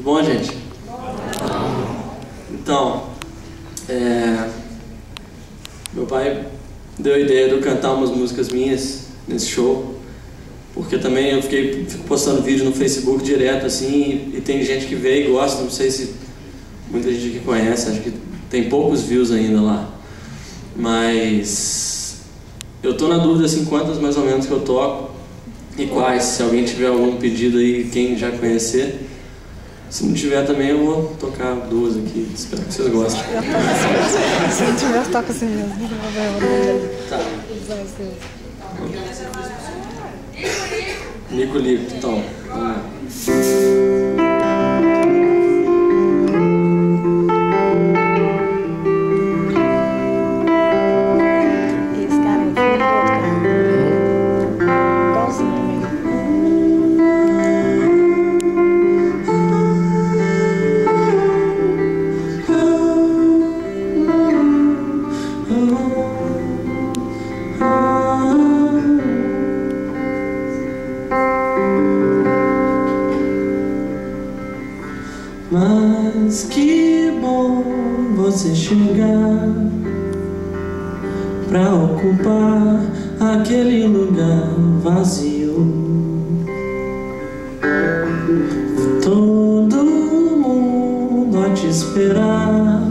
Bom, gente? Então, meu pai deu a ideia de eu cantar umas músicas minhas nesse show, porque também eu fico postando vídeo no Facebook direto, assim, e tem gente que vê e gosta, não sei se muita gente aqui conhece, acho que tem poucos views ainda lá, mas eu tô na dúvida, assim, quantas mais ou menos que eu toco e quais, se alguém tiver algum pedido aí, quem já conhecer. Se não tiver também eu vou tocar duas aqui, espero que vocês gostem. Se não tiver, eu toco assim mesmo. Tá. Lico, então, vamos lá. Esse cara é filho do outro cara. Igualzinho também. Mas que bom você chegar pra ocupar aquele lugar vazio. Todo mundo a te esperar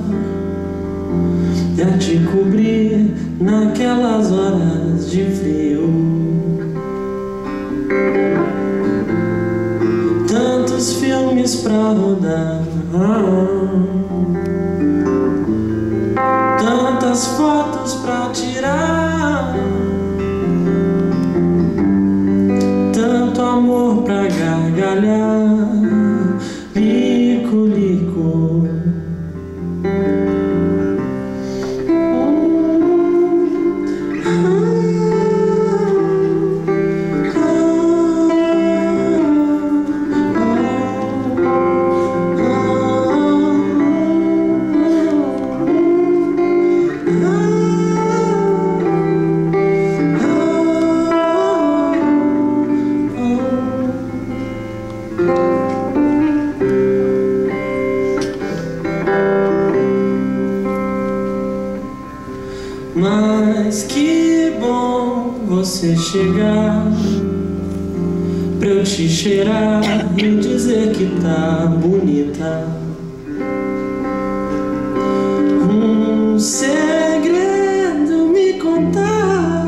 e a te cobrir naquelas horas de frio. Tantos filmes pra rodar, tantas fotos pra tirar, tanto amor pra gargalhar. Lico, lico. Mas que bom você chegar pra eu te cheirar e dizer que tá bonita. Um segredo me contar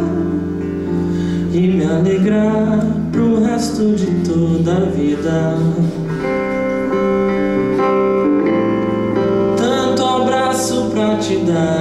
e me alegrar pro resto de toda a vida. Tanto abraço pra te dar,